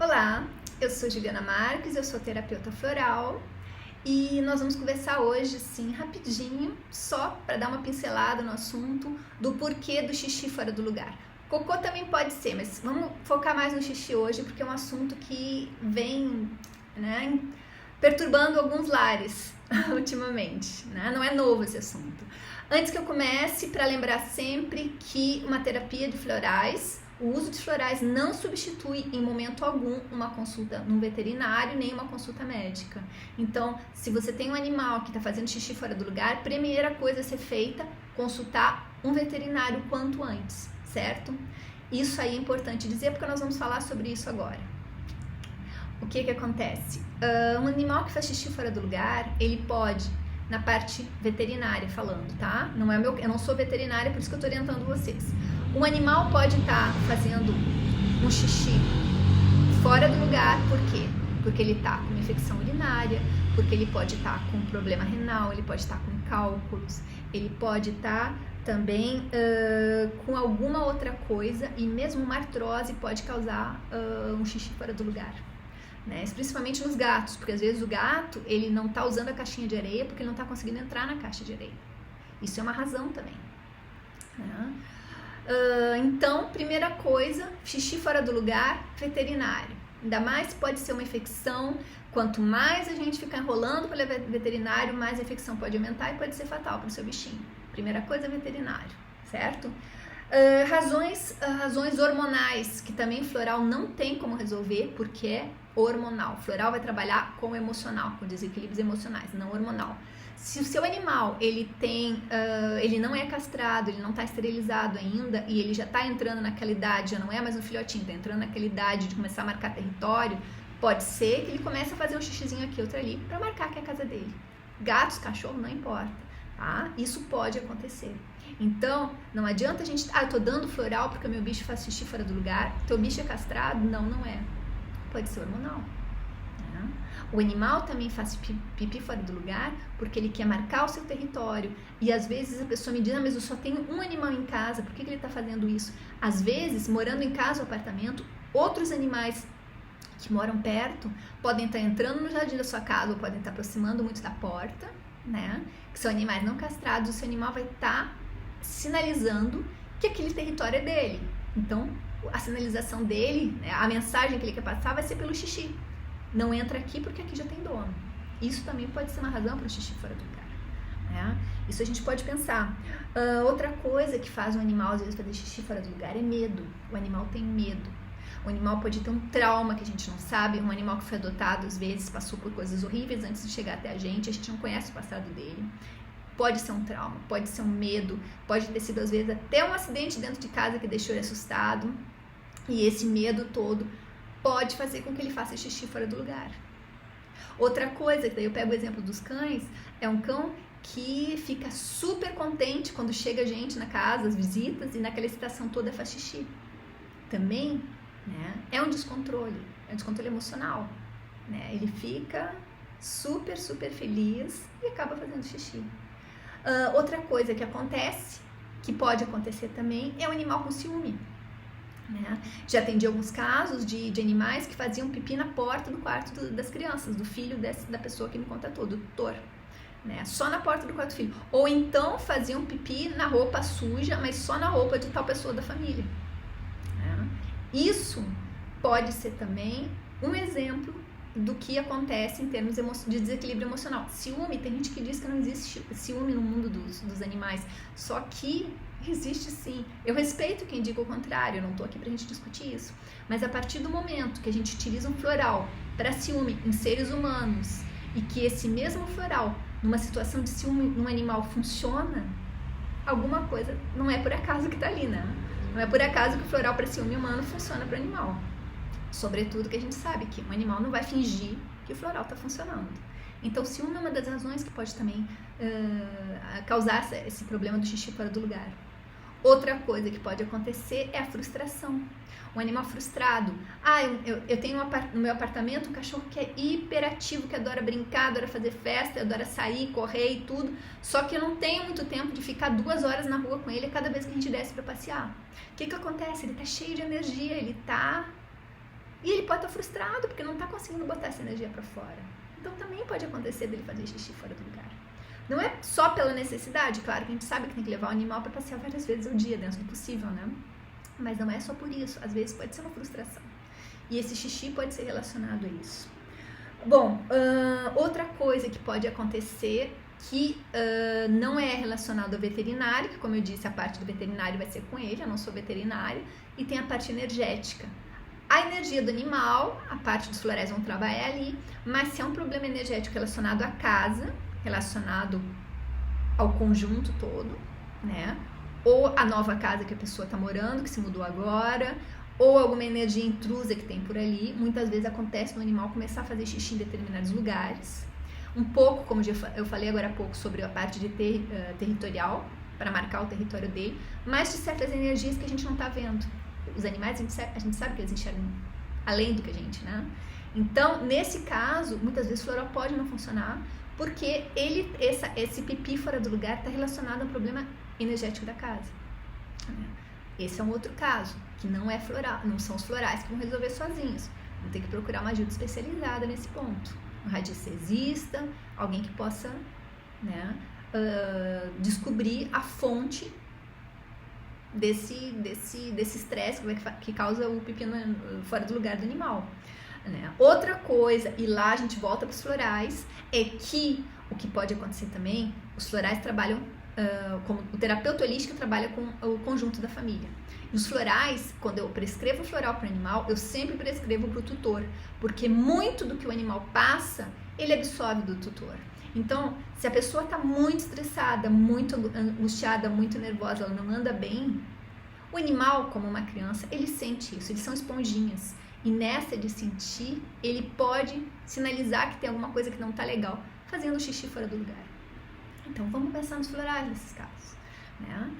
Olá, eu sou Juliana Marques, eu sou terapeuta floral e nós vamos conversar hoje, sim, rapidinho, só para dar uma pincelada no assunto do porquê do xixi fora do lugar. Cocô também pode ser, mas vamos focar mais no xixi hoje porque é um assunto que vem, perturbando alguns lares ultimamente, né? Não é novo esse assunto. Antes que eu comece, para lembrar sempre que uma terapia de florais, o uso de florais não substitui em momento algum uma consulta num veterinário nem uma consulta médica. Então, se você tem um animal que está fazendo xixi fora do lugar, primeira coisa a ser feita, consultar um veterinário quanto antes, certo? Isso aí é importante dizer porque nós vamos falar sobre isso agora. O que acontece? Um animal que faz xixi fora do lugar, ele pode, na parte veterinária falando, tá? Eu não sou veterinária, por isso que eu estou orientando vocês. Um animal pode estar fazendo um xixi fora do lugar, por quê? Porque ele está com uma infecção urinária, porque ele pode estar com um problema renal, ele pode estar com cálculos, ele pode estar também com alguma outra coisa, e mesmo uma artrose pode causar um xixi fora do lugar. Né? Principalmente nos gatos, porque às vezes o gato ele não está usando a caixinha de areia porque ele não está conseguindo entrar na caixa de areia. Isso é uma razão também. Né? Então, primeira coisa, xixi fora do lugar, veterinário. Ainda mais pode ser uma infecção. Quanto mais a gente ficar enrolando para levar veterinário, mais a infecção pode aumentar e pode ser fatal para o seu bichinho. Primeira coisa, veterinário, certo? Razões hormonais, que também floral não tem como resolver, porque é hormonal. Floral vai trabalhar com emocional, com desequilíbrios emocionais, não hormonal. Se o seu animal ele não é castrado, ele não está esterilizado ainda e ele já está entrando naquela idade, já não é mais um filhotinho, está entrando naquela idade de começar a marcar território, pode ser que ele comece a fazer um xixizinho aqui, outro ali, para marcar que é a casa dele. Gatos, cachorro, não importa, tá? Isso pode acontecer. Então, não adianta a gente, eu tô dando floral porque o meu bicho faz xixi fora do lugar, teu bicho é castrado? Não, não é. Pode ser hormonal. Né? O animal também faz pipi fora do lugar porque ele quer marcar o seu território. E às vezes a pessoa me diz, mas eu só tenho um animal em casa, por que ele está fazendo isso? Às vezes, morando em casa ou apartamento, outros animais que moram perto podem estar entrando no jardim da sua casa ou podem estar aproximando muito da porta, né? Que são animais não castrados, o seu animal vai estar sinalizando que aquele território é dele. Então, a sinalização dele, a mensagem que ele quer passar vai ser pelo xixi. Não entra aqui porque aqui já tem dono. Isso também pode ser uma razão para o xixi fora do lugar. Né? Isso a gente pode pensar. Outra coisa que faz um animal às vezes fazer xixi fora do lugar é medo. O animal tem medo. O animal pode ter um trauma que a gente não sabe. Um animal que foi adotado às vezes passou por coisas horríveis antes de chegar até a gente não conhece o passado dele. Pode ser um trauma, pode ser um medo, pode ter sido às vezes até um acidente dentro de casa que deixou ele assustado. E esse medo todo pode fazer com que ele faça xixi fora do lugar. Outra coisa, que daí eu pego o exemplo dos cães, é um cão que fica super contente quando chega gente na casa, as visitas, e naquela excitação toda faz xixi. Também, né, é um descontrole emocional. Né? Ele fica super, super feliz e acaba fazendo xixi. Outra coisa que acontece, que pode acontecer também, é o animal com ciúme. Né? Já atendi alguns casos de animais que faziam pipi na porta do quarto das crianças, do filho da pessoa que me contatou, do tutor. Né? Só na porta do quarto do filho. Ou então faziam pipi na roupa suja, mas só na roupa de tal pessoa da família. Né? Isso pode ser também um exemplo do que acontece em termos de desequilíbrio emocional. Ciúme, tem gente que diz que não existe ciúme no mundo dos animais, só que existe sim. Eu respeito quem diga o contrário, eu não estou aqui pra gente discutir isso, mas a partir do momento que a gente utiliza um floral para ciúme em seres humanos e que esse mesmo floral, numa situação de ciúme num animal funciona, alguma coisa não é por acaso que tá ali, né? Não é por acaso que o floral para ciúme humano funciona para o animal. Sobretudo que a gente sabe que um animal não vai fingir que o floral está funcionando. Então, ciúme é uma das razões que pode também causar esse problema do xixi fora do lugar. Outra coisa que pode acontecer é a frustração. Um animal frustrado. Eu tenho no meu apartamento um cachorro que é hiperativo, que adora brincar, adora fazer festa, adora sair, correr e tudo. Só que eu não tenho muito tempo de ficar 2 horas na rua com ele cada vez que a gente desce para passear. O que acontece? Ele está cheio de energia, ele está E ele pode estar frustrado porque não está conseguindo botar essa energia para fora. Então também pode acontecer dele fazer xixi fora do lugar. Não é só pela necessidade, claro que a gente sabe que tem que levar o animal para passear várias vezes ao dia, dentro do possível, né? Mas não é só por isso, às vezes pode ser uma frustração. E esse xixi pode ser relacionado a isso. Bom, outra coisa que pode acontecer que não é relacionado ao veterinário, que como eu disse, a parte do veterinário vai ser com ele, eu não sou veterinária, e tem a parte energética. A energia do animal, a parte dos florais vão trabalhar ali, mas se é um problema energético relacionado à casa, relacionado ao conjunto todo, né? Ou a nova casa que a pessoa está morando, que se mudou agora, ou alguma energia intrusa que tem por ali, muitas vezes acontece no animal começar a fazer xixi em determinados lugares. Um pouco, como eu falei agora há pouco, sobre a parte de territorial, para marcar o território dele, mas de certas energias que a gente não está vendo. Os animais, a gente sabe que eles enxergam além do que a gente, né? Então, nesse caso, muitas vezes o floral pode não funcionar, porque esse pipi fora do lugar está relacionado ao problema energético da casa. Esse é um outro caso, que não é floral, não são os florais que vão resolver sozinhos. Vão ter que procurar uma ajuda especializada nesse ponto. Um radicesista, alguém que possa, né, descobrir a fonte desse estresse que causa o pipi fora do lugar do animal. Né? Outra coisa, e lá a gente volta para os florais, é que o que pode acontecer também, os florais trabalham, como o terapeuta holístico trabalha com o conjunto da família. E os florais, quando eu prescrevo o floral para o animal, eu sempre prescrevo para o tutor, porque muito do que o animal passa, ele absorve do tutor. Então, se a pessoa está muito estressada, muito angustiada, muito nervosa, ela não anda bem, o animal, como uma criança, ele sente isso, eles são esponjinhas. E nessa de sentir, ele pode sinalizar que tem alguma coisa que não está legal, fazendo xixi fora do lugar. Então, vamos pensar nos florais nesses casos, né?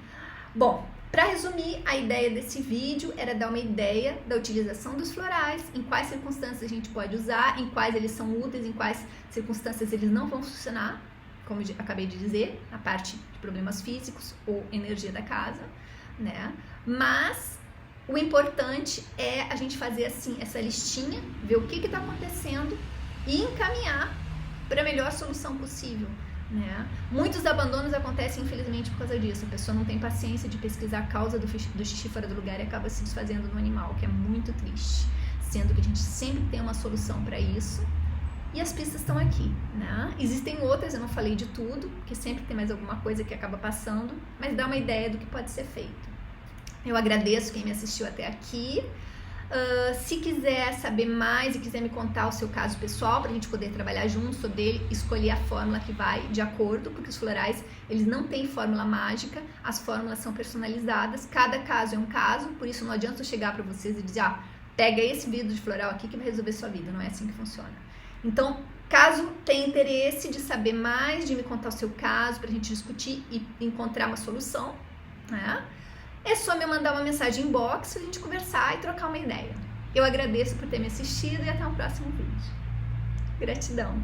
Bom, para resumir, a ideia desse vídeo era dar uma ideia da utilização dos florais, em quais circunstâncias a gente pode usar, em quais eles são úteis, em quais circunstâncias eles não vão funcionar, como eu acabei de dizer, na parte de problemas físicos ou energia da casa, né? Mas o importante é a gente fazer assim essa listinha, ver o que está acontecendo e encaminhar para a melhor solução possível. Né? Muitos abandonos acontecem infelizmente por causa disso. A pessoa não tem paciência de pesquisar a causa do xixi fora do lugar e acaba se desfazendo no animal, que é muito triste, sendo que a gente sempre tem uma solução para isso e as pistas estão aqui, né? Existem outras, eu não falei de tudo, porque sempre tem mais alguma coisa que acaba passando, mas dá uma ideia do que pode ser feito. Eu agradeço quem me assistiu até aqui. Se quiser saber mais e quiser me contar o seu caso pessoal, para a gente poder trabalhar junto sobre ele, escolher a fórmula que vai de acordo, porque os florais, eles não têm fórmula mágica, as fórmulas são personalizadas, cada caso é um caso, por isso não adianta eu chegar para vocês e dizer, pega esse vidro de floral aqui que vai resolver sua vida, não é assim que funciona. Então, caso tenha interesse de saber mais, de me contar o seu caso, para a gente discutir e encontrar uma solução, né? É só me mandar uma mensagem inbox pra gente conversar e trocar uma ideia. Eu agradeço por ter me assistido e até o próximo vídeo. Gratidão!